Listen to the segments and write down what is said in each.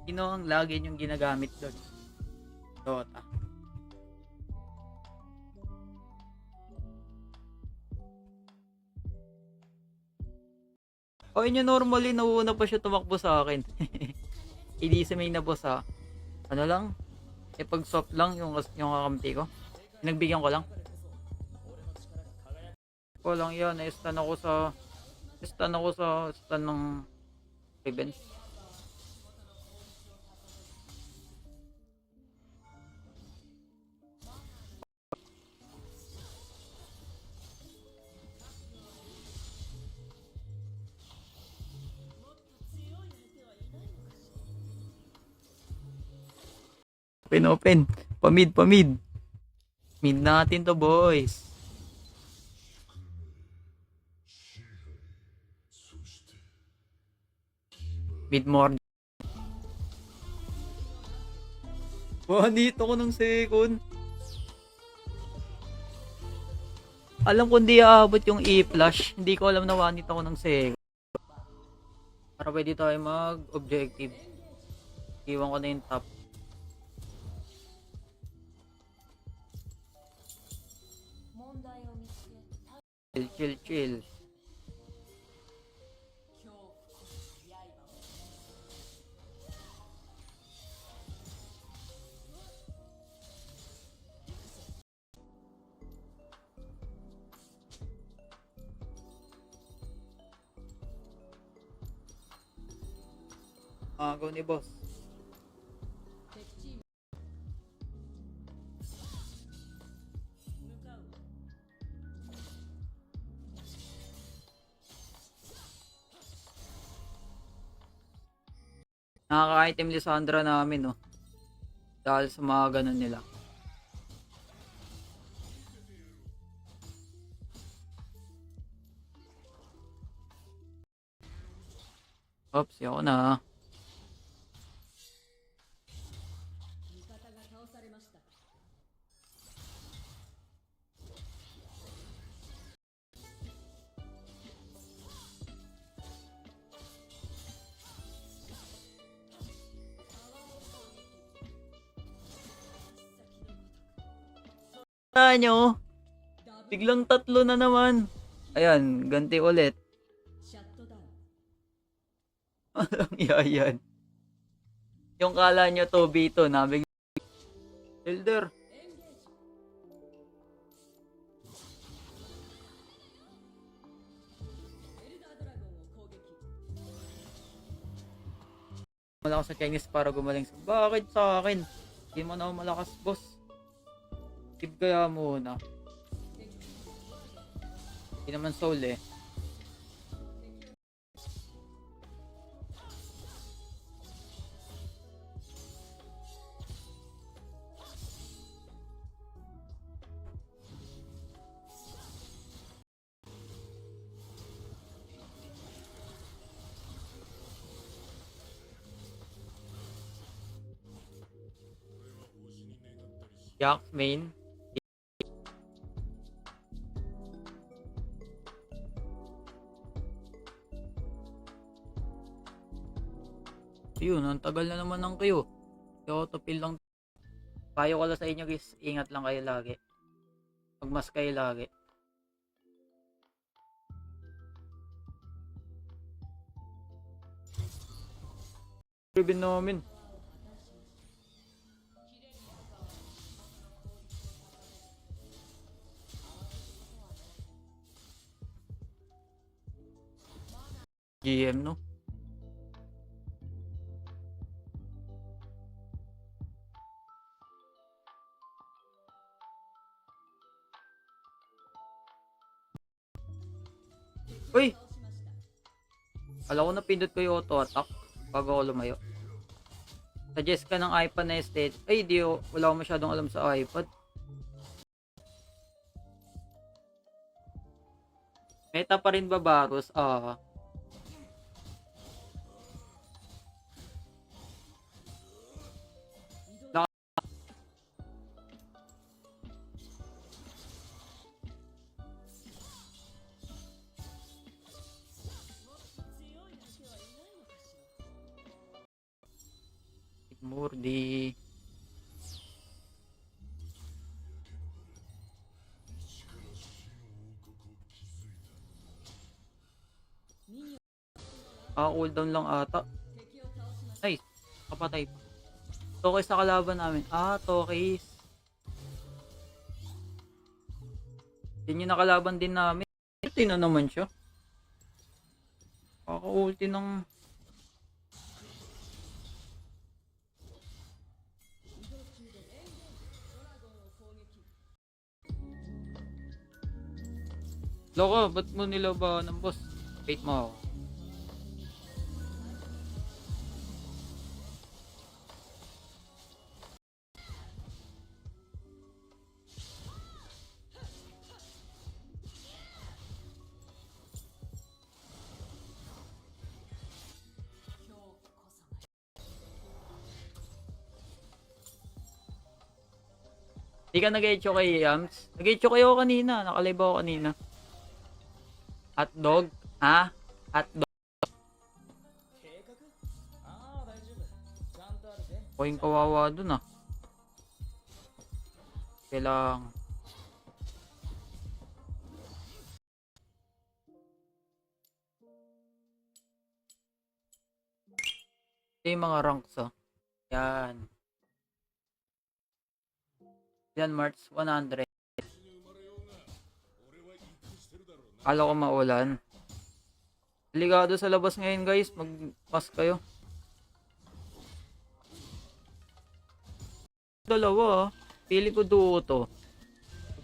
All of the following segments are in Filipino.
Sino ang lagi yung ginagamit doon? Dota. O inyo normally nauuna pa siya tumakbo sa akin. Hindi sa main na boss ha. Ano lang? E pag soft lang yung kakampi ko. Pinagbigyan ko lang. Ko lang yan. Na-stun ako sa stun ng Riven. Open. Pamid. Mid natin to, boys. Mid more. Dito ko ng second. Alam ko hindi aabot yung E-flash. Hindi ko alam na wanit ako ng second. Para pwede tayo mag-objective. Iwan ko na yung top. Chill. Go ni boss. Nakaka-item Lissandra namin, no? Dahil sa mga ganun nila. Oops, ako na. Nyo, biglang tatlo na naman. Ayan, ganti ulit. Anong yan? Yung kala nyo 2v2 na biglang Elder. Malakas sa Chinese para gumaling. Bakit sa akin? Hindi mo na ako malakas, boss. Tip kaya muna. Hindi naman soul eh. Jack main. Yun, ang tagal na naman ng kayo. I-autofill lang. Payo ko lang sa inyo guys, ingat lang kayo lagi. Magmas kayo lagi. Ribbon namin. GM no? Uy! Alam ko na pindot ko yung auto attack bago ako lumayo. Suggest ka ng iPad na stage. Ay, wala ko masyadong alam sa iPad. Meta pa rin ba Varus? Murdi. Cooldown lang ata. Nice. Kapatay. Tokis sa kalaban namin. Tokis. Yun yung nakalaban din namin. Ulti na naman siya. Kaka-ulti ng... Loko, ba't mo nilaban ng boss? Wait mo ako. Di ka nag-echo kay Yams? Nag-echo kayo kanina. Nakalive ako kanina. Hotdog? Ha? Hotdog? O yung kawawa dun ah. Kailang. Ito yung mga ranks ah. Yan. Yan March 100. Kala ko maulan. Delikado sa labas ngayon guys. Mag-pass kayo. Dalawa ah. Pili ko duo to.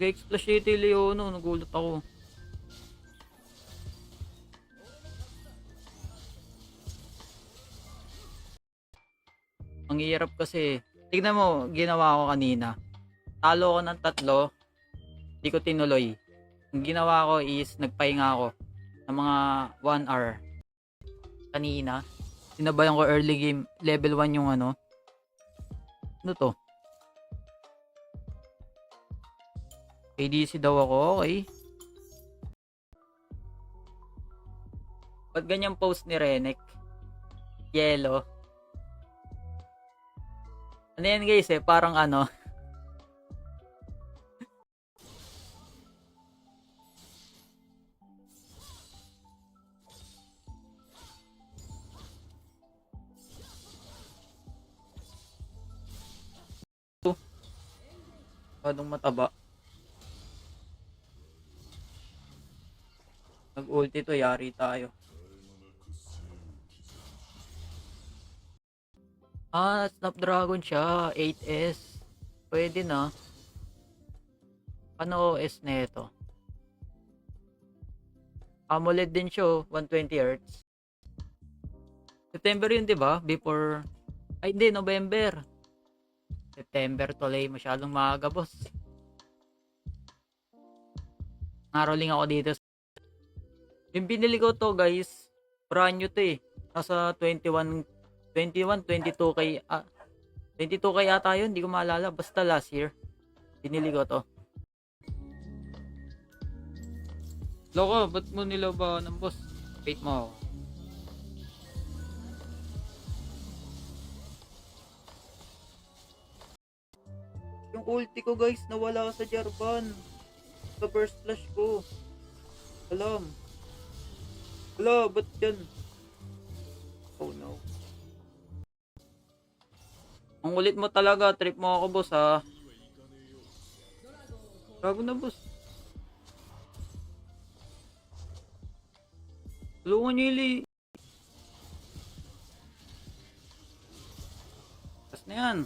Nag-explash City Leono. Nagulat ako. Ang hirap kasi. Tignan mo, ginawa ko kanina. Talo ko ng 3. Di ko tinuloy. Ang ginawa ko is nagpahinga ako ng mga 1 hour. Kanina. Sinabayan ko early game. Level 1 yung ano. Ano to? ADC daw ako. Okay. Ba't ganyan post ni Renek? Yellow. Ano yan guys eh? Parang ano. Padong mataba. Nag-ulti to, yari tayo. Snapdragon siya, 8S. Pwede na. Ano OS na ito? AMOLED din siya, 120Hz. September yun, di ba? Before... Ay, hindi, November. September tuloy, masyadong maaga, boss. Naroling ako dito. Yung binili ko to, guys, brand new to eh. Nasa 22k, 22k ata yun, hindi ko maalala. Basta last year, binili ko to. Loko, ba't mo nilaban ng boss? Wait mo ako. Yung ulti ko guys, nawala sa Jarvan. Sa burst flash ko. Alam. Wala, ba't yan? Oh no. Ang ulit mo talaga, trip mo ako boss ha. Bago na boss. Tulungan nyo ili. Tas na yan.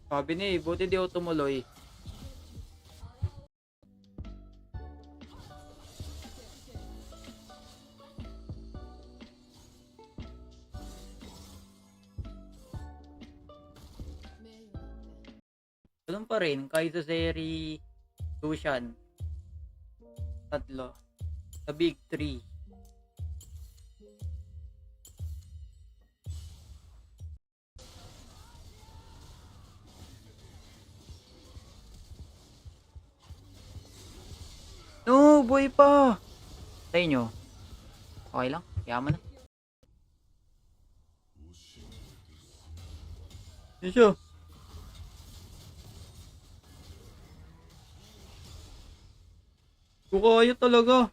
Sabi ni, buti di ako tumuloy. Ganun pa rin. Kaizo Seri, Lucian. Tatlo. The big three. No, boy pa. Sa inyo. Okay lang. Yaman na. Yun siya. Kukaya talaga.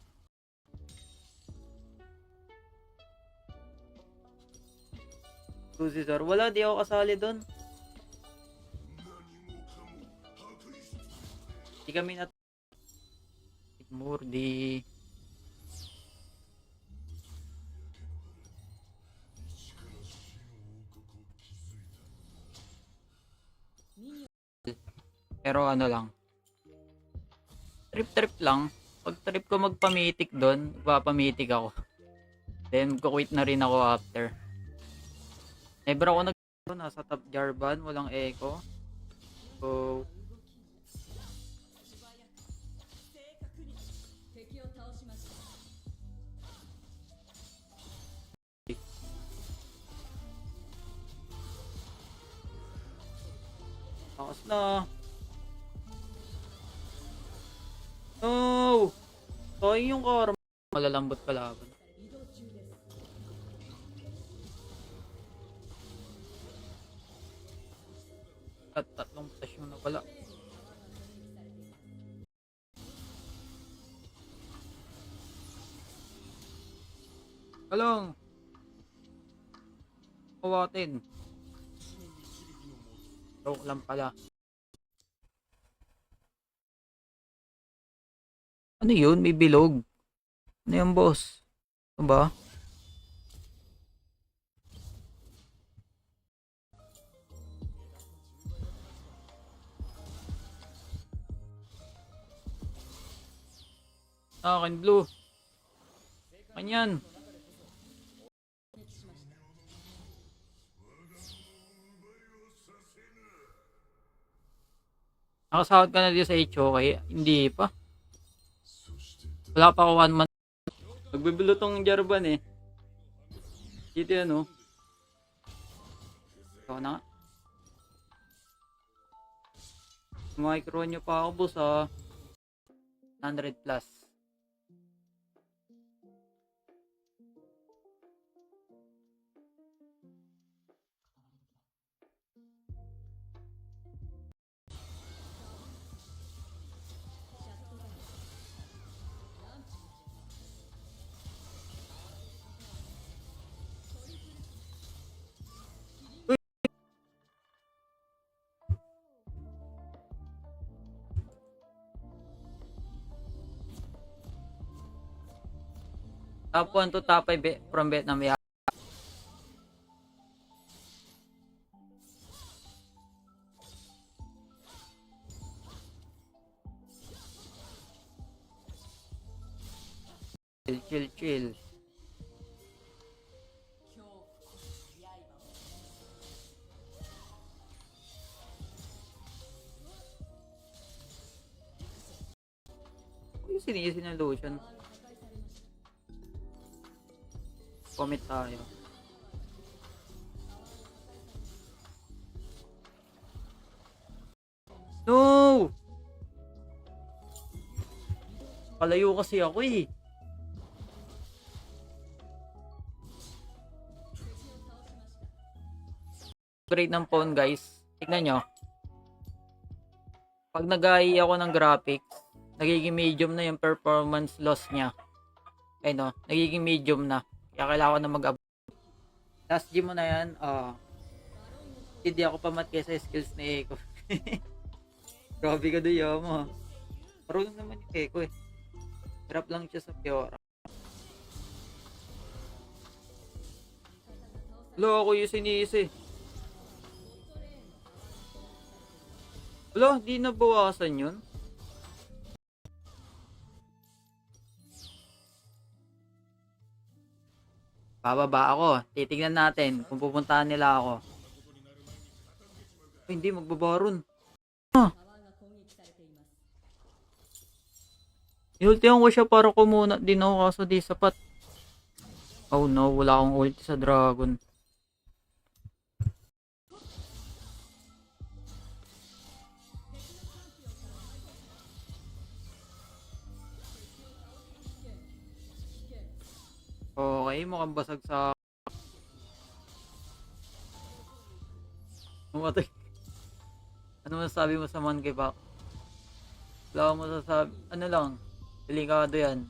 Cesar. Wala, di ako kasali doon. Di kami nat... Murdi. Pero ano lang. Trip-trip lang. Pag trip ko magpamitik doon, magpapamitik ako. Then, kukwit na rin ako after. Never ako nasa top Jarvan, walang echo. So, takas na. No! Sayang yung karma. Malalambot kalaban. At tatlong stasyon na pala. Kalong! Kawatin. Joke lang pala. Ano yun? May bilog. Ano yung boss? Ano ba? Akin blue. Kanyan. Nakasahod ka na dito sa HOK? Hindi pa. Wala pa ako 1 month. Nagbibilo tong Jarvan eh. Dito yan oh. Ito na nga. Micro nyo pa ako boss ah. 100 plus. Top 1 to top 5 from Vietnam. Yeah. Chill. Yung sinisin ng lotion. Comment tayo. No! Palayo kasi ako eh. Upgrade ng phone guys. Tignan nyo. Pag nag-AI ako ng graphics, nagiging medium na yung performance loss niya. Ay no, nagiging medium na. Kaya kailangan ko na mag-upgrade. Last gym mo na yan. Hindi ako pamat kaya sa skills ni Eko. Grabe ka doon mo ha. Marunong naman yung Eko eh. Hirap lang siya sa Fiora. Wala ako yung sinisi. Wala, di nabawasan yun. Bababa ako. Titignan natin kung pupuntahan nila ako. Ay, hindi, magbabaron. Ah, Inultihan ko siya para kumuna din ako kaso di sapat. Oh no, wala akong ulti sa dragon. Okay, mukhang basag sa... Umatay. Ano masasabi mo sa Monkey Pack? Wala akong masasabi. Ano lang, delikado yan.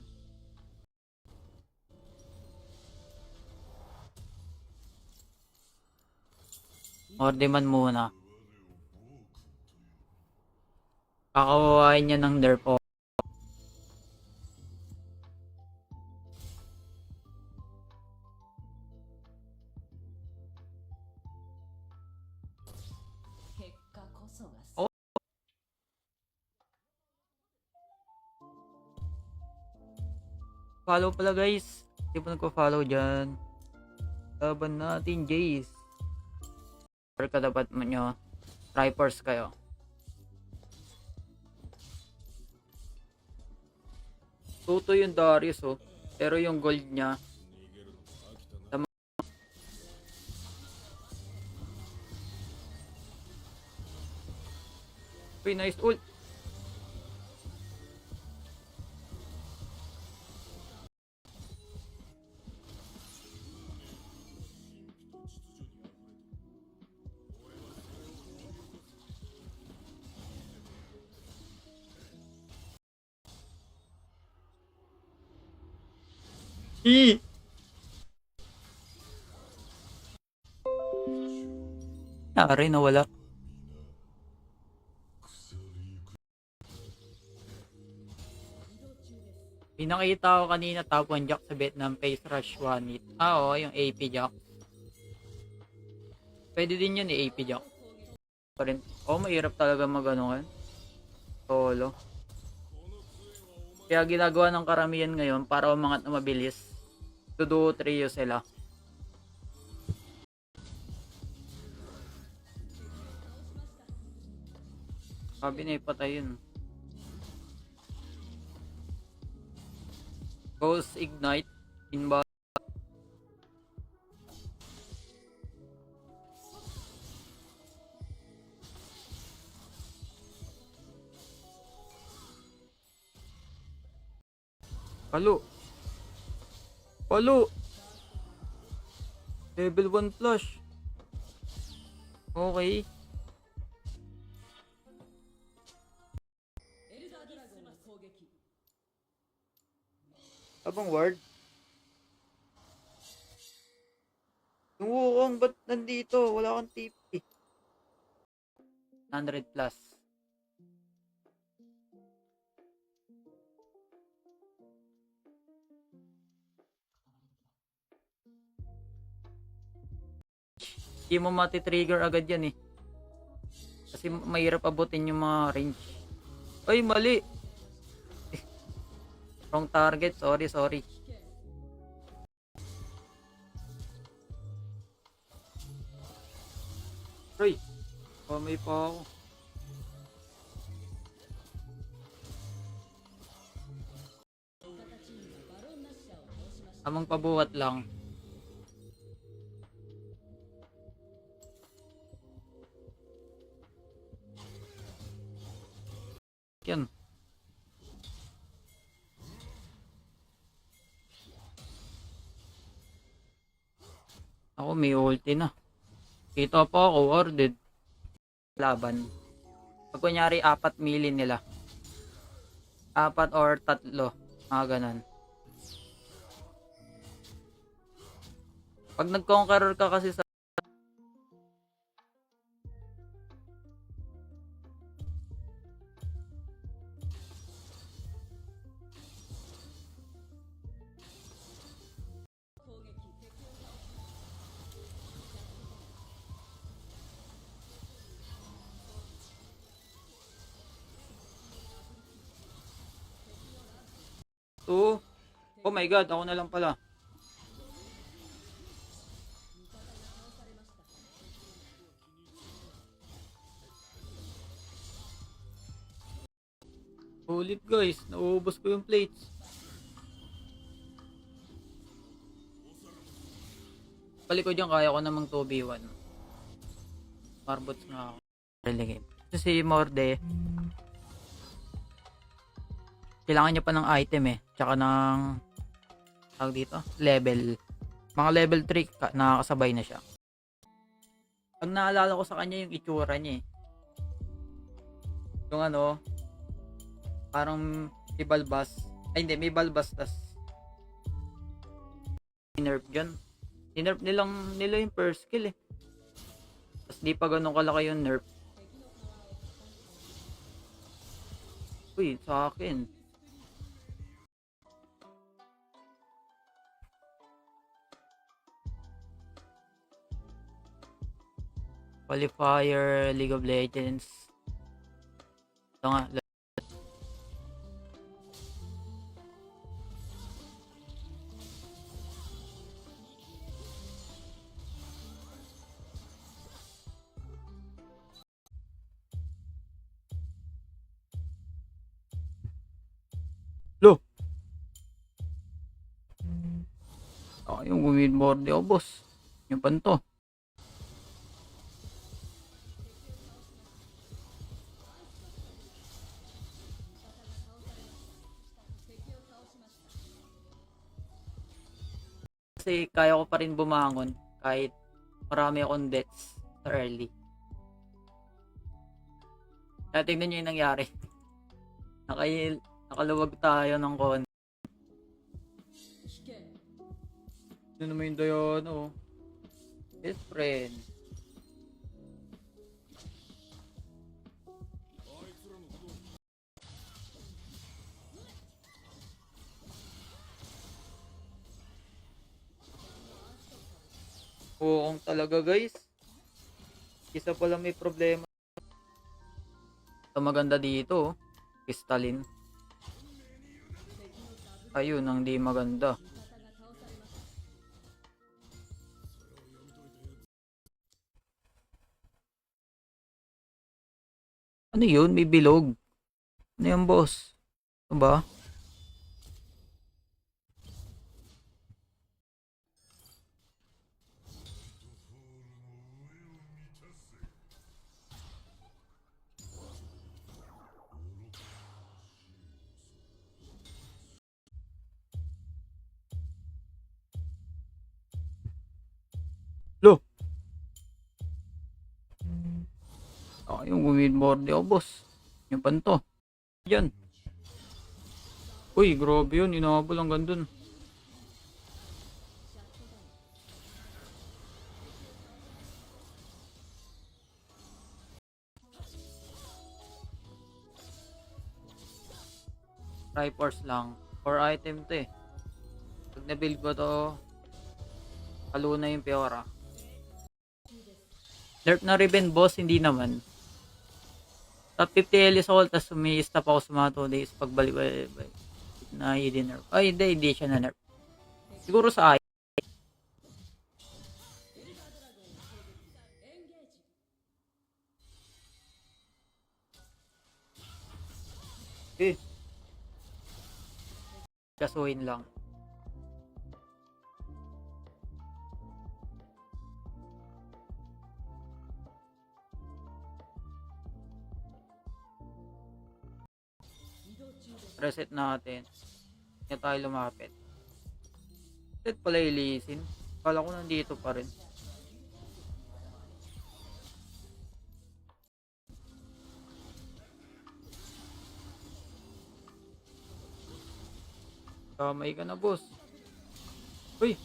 Ordeman muna. Kakawain niya ng nerf. Oh, follow pala guys. Hindi pa nagpa-follow dyan. Laban natin, Jace. Or kadapat mo nyo. Tripers kayo. Tuto yung Darius oh. Pero yung gold niya. Uy, nice ult. Yari, nawala. Pinakita ko kanina top 1 Jack sa Vietnam Face Rush 1 hit. Oo, yung AP Jack. Pwede din yun AP Jack. Mahirap talaga mag-ano ngayon. Solo. Kaya ginagawa ng karamihan ngayon para umangat na mabilis. To-duo trio sila. Sabi na ipatay yun. Ghost Ignite. Inba. Palo. Palo. Level 1 flush. Okay. Abang ward. Yung Wukong ba't nandito? Wala kang TP. 100 plus. Hindi mo mati-trigger agad yan eh. Kasi mahirap abutin yung mga range. Ay, mali! Wrong target. Sorry. Ay! May pa ako. Amang pabuhat lang. Yan. Ako may ulti na. Kita pa ako warded. Laban. Pag kunyari 4 melee nila. 4 or 3. Mga ganon. Pag nag-conqueror ka kasi sa oh my god, ako na lang pala. Ulit guys, nauubos ko yung plates. Palikod yung kaya ko namang 2v1. Marbots nga ako. Relegate. Kasi si Morde, kailangan niya pa ng item eh. Tsaka ng, tawag dito, level. Mga level 3, nakakasabay na siya. Ang naalala ko sa kanya yung itsura niya eh. Yung ano, parang may balbas. Ay hindi, may balbas tas nerf dyan. Nerf nila yung first skill eh. Tas di pa ganun kalaki yung nerf. Uy, sa akin. Qualifier, League of Legends. Ito nga. Lo! Yung win board ako boss. Yung panto. Kasi kaya ko pa rin bumangon kahit marami akong deaths sa early. Kaya tingnan nyo yung nangyari. Nakaluwag tayo ng konti. Ano naman yung Diana oh. Best friend. Oo, talaga guys. Isa pala may problema. Ito maganda dito oh. Crystalline. Ayun ang di maganda. Ano yun? May bilog. Ano yung boss? Ano ba? Lo! Yung win board ako boss. Yung panto. Yan. Uy, grabe yun. Inabol hanggang dun. Triforce lang. 4 item to eh. Pag na-build ko to, halo na yung Fiora. Nerf na Riven boss, hindi naman. Top 50 Elisol, tapos umi-stop ako sa mga 2 days. Pagbalik na hidden nerf. Ay, hindi siya na nerf. Siguro sa ay. Kasuhin lang. Reset natin. Hindi tayo lumapit. Reset pala ilisin. Kala ko nandito pa rin. Kamay ka na boss. Uy!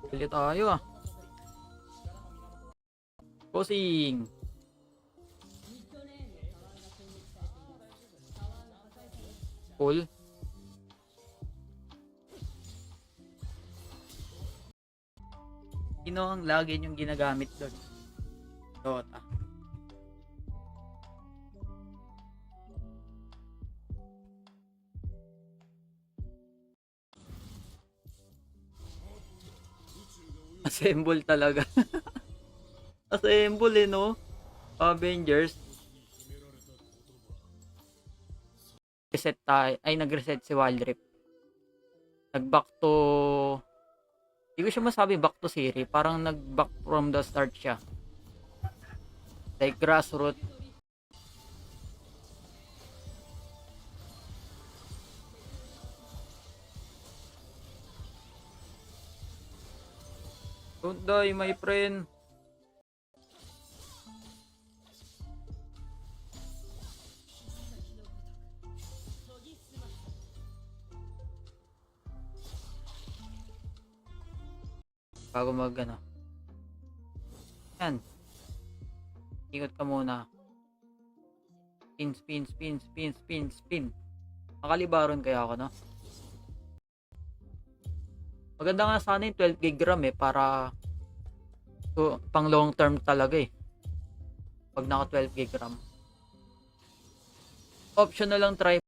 Pili tayo ah. Bossing! Pull. Sino ang lagi yung ginagamit doon? Dota. Assemble talaga. Assemble eh, no? Avengers. Reset tayo. Ay, nag-reset si Wild Rift. Nag-back to... Hindi ko siya masabi back to Siri. Parang nag-back from the start siya. Like grassroots. Don't die, my friend. Bago mag ano. Yan. Ikot ka muna. Spin, spin, spin, spin, spin, spin. Makalibaron kaya ako, no? Maganda nga sana yung 12 gig RAM eh, para pang long term talaga eh. Pag naka 12 gig RAM. Option na lang try.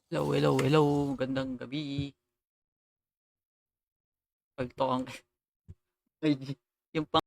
Hello, hello, hello. Gandang gabi. Pagtokang yung pang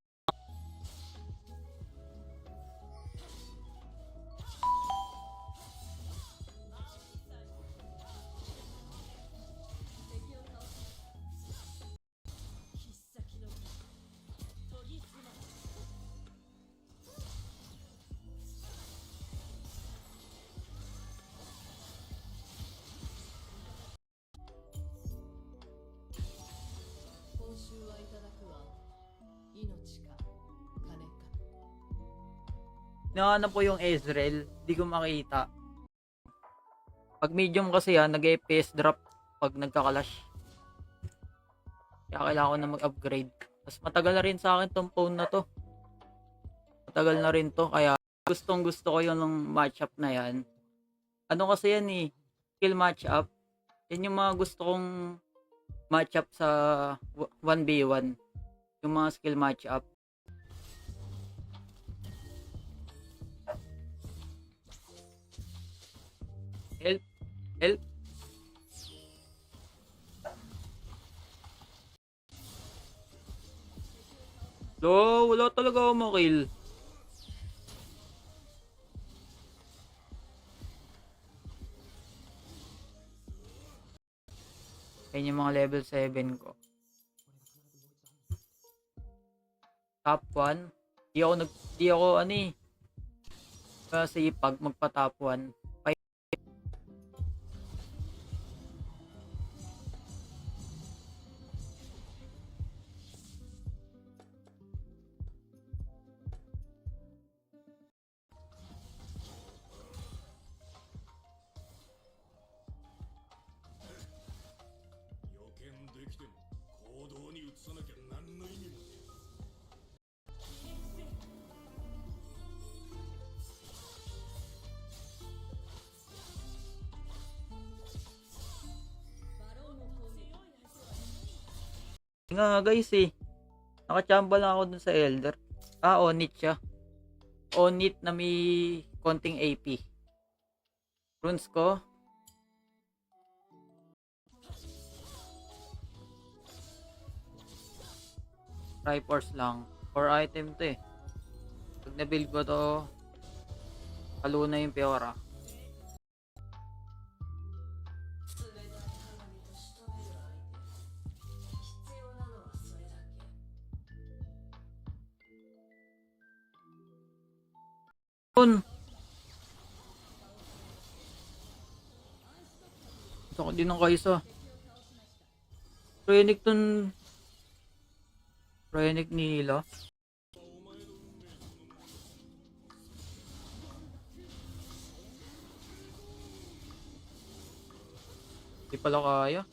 Nahanap ko yung Ezreal, di ko makita. Pag medium kasi yan, nag-FPS drop pag nagkakalash. Kaya kailangan ko na mag-upgrade. Tapos matagal na rin sa akin tong phone na to. Matagal na rin to, kaya gustong gusto ko yung matchup na yan. Ano kasi yan eh, skill matchup. Yan yung mga gusto kong matchup sa 1v1. Yung mga skill matchup. Help. Help. Lo, wala talaga ako makill. Yan yung mga level 7 ko. Top 1. Di ako ano eh. Kasi pag magpa top 1. Nga guys eh. Nakachamba lang ako dun sa Elder. Onit siya. Onit na may konting AP. Runes ko. Triforce lang. 4 item to eh. Pag na-build ko to, palo na yung Peora. Gusto ko din ng Kai'Sa. Renekton nila. Di pala kaya.